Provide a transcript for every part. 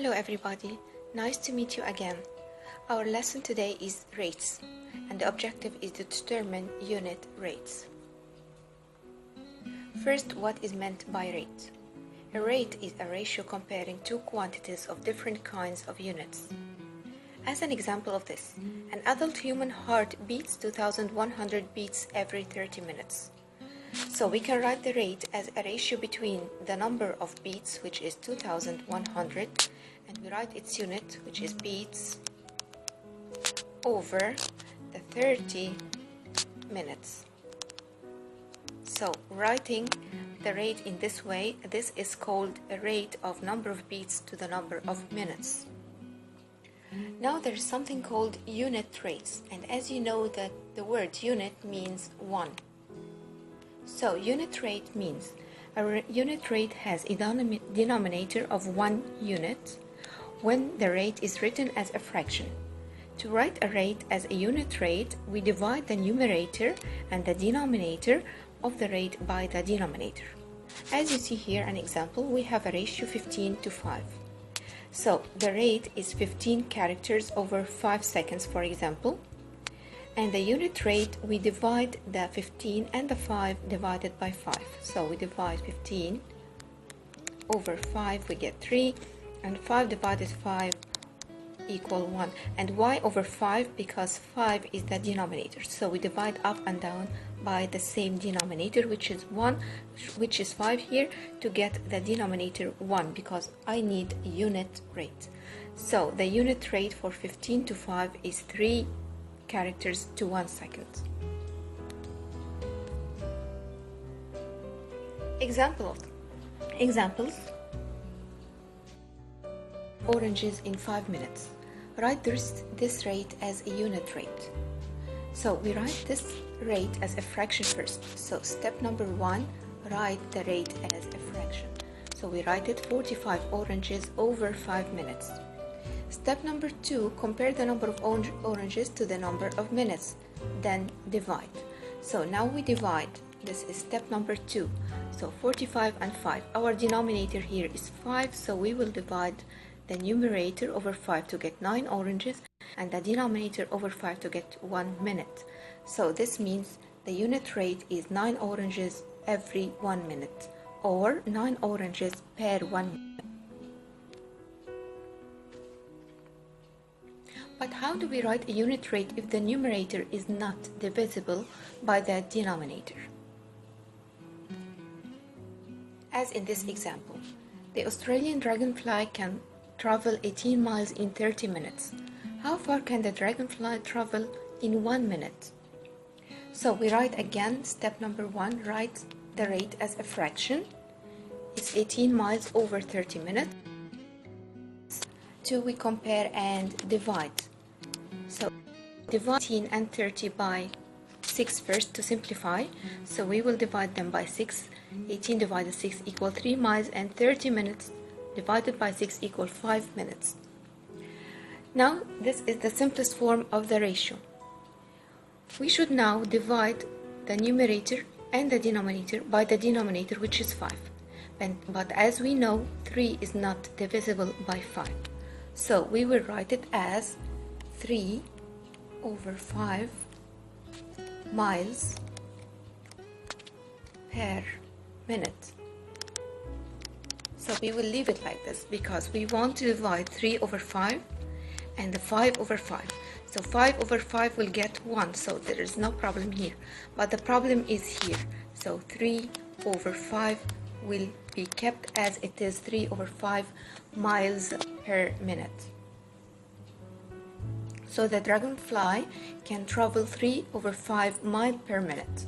Hello everybody, nice to meet you again. Our lesson today is rates, and the objective is to determine unit rates. First, what is meant by rate? A rate is a ratio comparing two quantities of different kinds of units. As an example of this, an adult human heart beats 2100 beats every 30 minutes. So we can write the rate as a ratio between the number of beats, which is 2100, and we write its unit, which is beats, over the 30 minutes. So writing the rate in this way, this is called a rate of number of beats to the number of minutes. Now there is something called unit rates, and as you know that the word unit means one. So unit rate means a unit rate has a denominator of 1 unit when the rate is written as a fraction. To write a rate as a unit rate, we divide the numerator and the denominator of the rate by the denominator. As you see here an example, we have a ratio 15:5. So the rate is 15 characters over 5 seconds, for example. And the unit rate, we divide the 15 and the 5 divided by 5. So we divide 15 over 5, we get 3, and 5 divided 5 equal 1. And why over 5? Because 5 is the denominator. So we divide up and down by the same denominator, which is 1, which is 5 here, to get the denominator 1, because I need a unit rate. So the unit rate for 15:5 is 3 characters to 1 second. Examples. Oranges in 5 minutes. Write this rate as a unit rate. So we write this rate as a fraction first. So step number 1, write the rate as a fraction. So we write it 45 oranges over 5 minutes. Step number 2, compare the number of oranges to the number of minutes, then divide. So now we divide. This is step number 2. So 45 and 5. Our denominator here is 5, so we will divide the numerator over 5 to get 9 oranges and the denominator over 5 to get 1 minute. So this means the unit rate is 9 oranges every 1 minute, or 9 oranges per 1 minute. But how do we write a unit rate if the numerator is not divisible by the denominator? As in this example, the Australian dragonfly can travel 18 miles in 30 minutes. How far can the dragonfly travel in 1 minute? So we write again, step number 1, write the rate as a fraction. It's 18 miles over 30 minutes. 2, we compare and divide. So divide 18 and 30 by 6 first to simplify. So we will divide them by 6. 18 divided 6 equal 3 miles, and 30 minutes divided by 6 equal 5 minutes. Now this is the simplest form of the ratio. We should now divide the numerator and the denominator by the denominator, which is 5. But as we know, 3 is not divisible by 5. So we will write it as 3 over 5 miles per minute. So we will leave it like this because we want to divide 3 over 5 and the 5 over 5. So 5 over 5 will get 1, so there is no problem here. But the problem is here. So 3 over 5 will be kept as it is, 3 over 5 miles per minute. So the dragonfly can travel 3 over 5 miles per minute.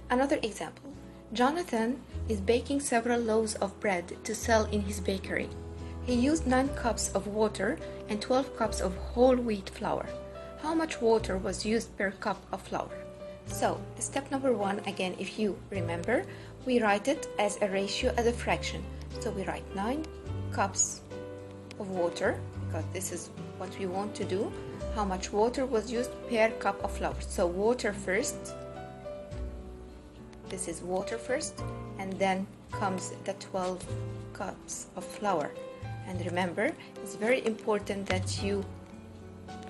Another example. Jonathan is baking several loaves of bread to sell in his bakery. He used 9 cups of water and 12 cups of whole wheat flour. How much water was used per cup of flour? So step number 1, again, if you remember, we write it as a ratio, as a fraction. So we write 9 cups of water, because this is what we want to do. How much water was used per cup of flour? So water first, this is water first, and then comes the 12 cups of flour. And remember, it's very important that you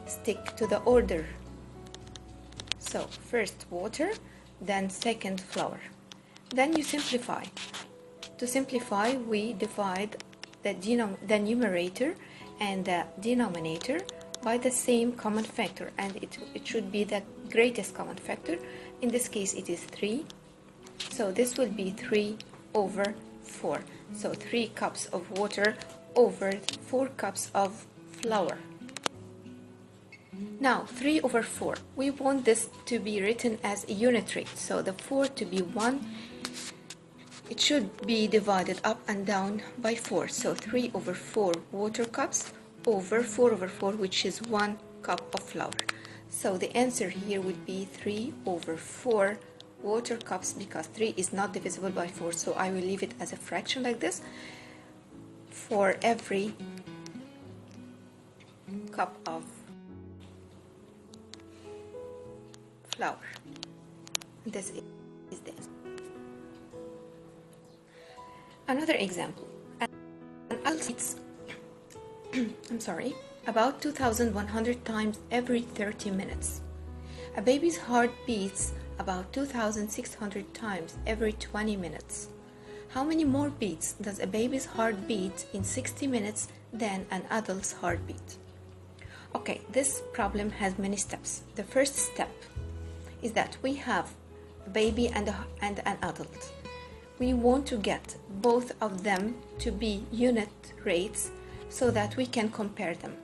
stick to the order. So first water, then second flour. Then you simplify. To simplify, we divide the numerator and the denominator by the same common factor, and it should be the greatest common factor. In this case it is 3, so this will be 3 over 4. So 3 cups of water over 4 cups of flour. Now 3 over 4, we want this to be written as a unit rate, so the 4 to be 1, it should be divided up and down by 4. So 3 over 4 water cups over 4 over 4, which is 1 cup of flour. So the answer here would be 3 over 4 water cups, because 3 is not divisible by 4, so I will leave it as a fraction like this, for every cup of flour. This is this. Another example. An adult eats about 2,100 times every 30 minutes. A baby's heart beats about 2,600 times every 20 minutes. How many more beats does a baby's heart beat in 60 minutes than an adult's heartbeat? Okay, this problem has many steps. The first step is that we have a baby and an adult. We want to get both of them to be unit rates so that we can compare them.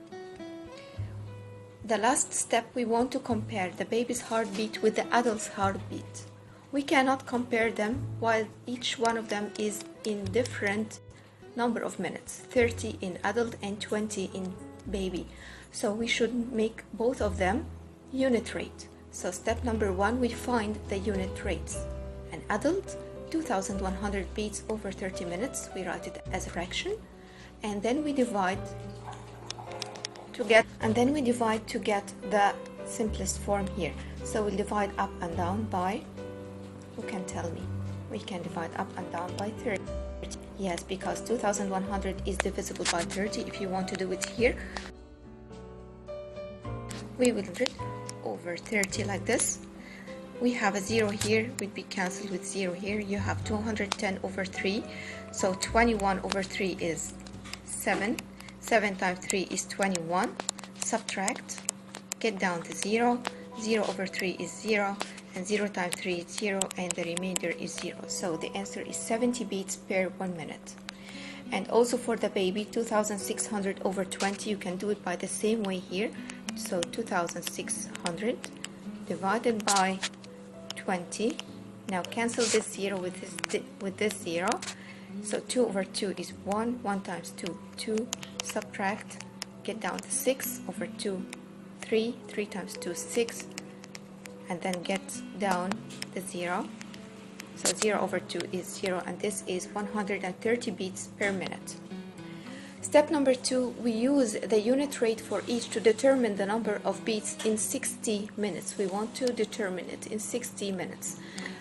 The last step, we want to compare the baby's heartbeat with the adult's heartbeat. We cannot compare them while each one of them is in different number of minutes, 30 in adult and 20 in baby. So we should make both of them unit rate. So step number 1, we find the unit rates. An adult, 2,100 beats over 30 minutes, we write it as a fraction, and then we divide to get the simplest form here. So we'll divide up and down by, who can tell me? We can divide up and down by 30. Yes, because 2,100 is divisible by 30. If you want to do it here, we will do it over 30 like this. We have a 0 here, would be cancelled with 0 here. You have 210 over 3, so 21 over 3 is 7. 7 times 3 is 21. Subtract, get down to 0. 0 over 3 is 0, and 0 times 3 is 0, and the remainder is 0. So the answer is 70 beats per 1 minute. And also for the baby, 2,600 over 20, you can do it by the same way here. So 2,600 divided by 20. Now cancel this 0 with this 0. So 2 over 2 is 1. 1 times 2, 2. Subtract, get down to 6 over 2, 3. 3 times 2, 6. And then get down the 0. So 0 over 2 is 0, and this is 130 beats per minute. Step number 2, we use the unit rate for each to determine the number of beats in 60 minutes. We want to determine it in 60 minutes.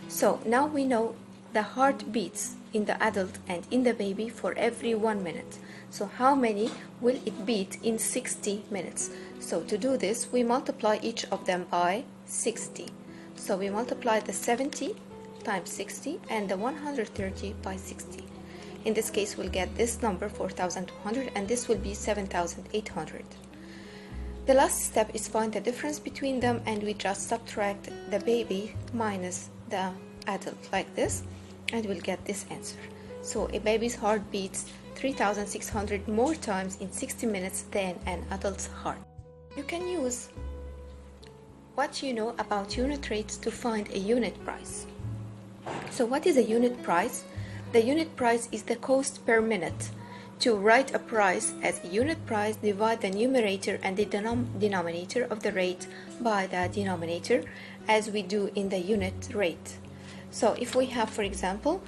So now we know the heartbeats in the adult and in the baby for every 1 minute. So how many will it beat in 60 minutes? So to do this, we multiply each of them by 60. So we multiply the 70 times 60 and the 130 by 60. In this case, we'll get this number, 4,200, and this will be 7,800. The last step is find the difference between them, and we just subtract the baby minus the adult like this, and we'll get this answer. So a baby's heart beats 3,600 more times in 60 minutes than an adult's heart. You can use what you know about unit rates to find a unit price. So what is a unit price? The unit price is the cost per minute. To write a price as a unit price, divide the numerator and the denominator of the rate by the denominator, as we do in the unit rate. So if we have, for example,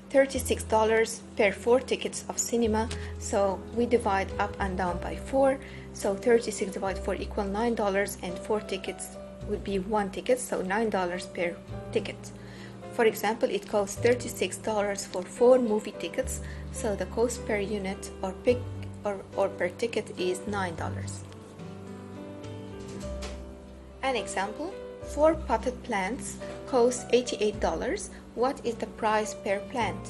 $36 per 4 tickets of cinema, so we divide up and down by 4. So 36 divided 4 equal $9, and 4 tickets would be 1 ticket, so $9 per ticket. For example, it costs $36 for 4 movie tickets, so the cost per unit or per ticket is $9. An example, 4 potted plants cost $88. What is the price per plant?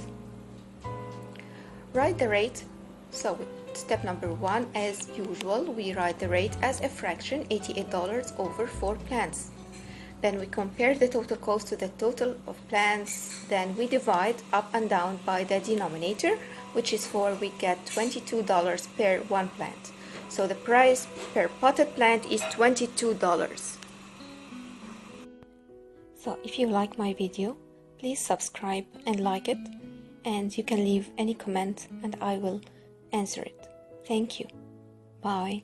Write the rate. So step number 1, as usual, we write the rate as a fraction, $88 over 4 plants. Then we compare the total cost to the total of plants. Then we divide up and down by the denominator, which is 4. We get $22 per 1 plant. So the price per potted plant is $22. So if you like my video, please subscribe and like it. And you can leave any comment and I will answer it. Thank you. Bye.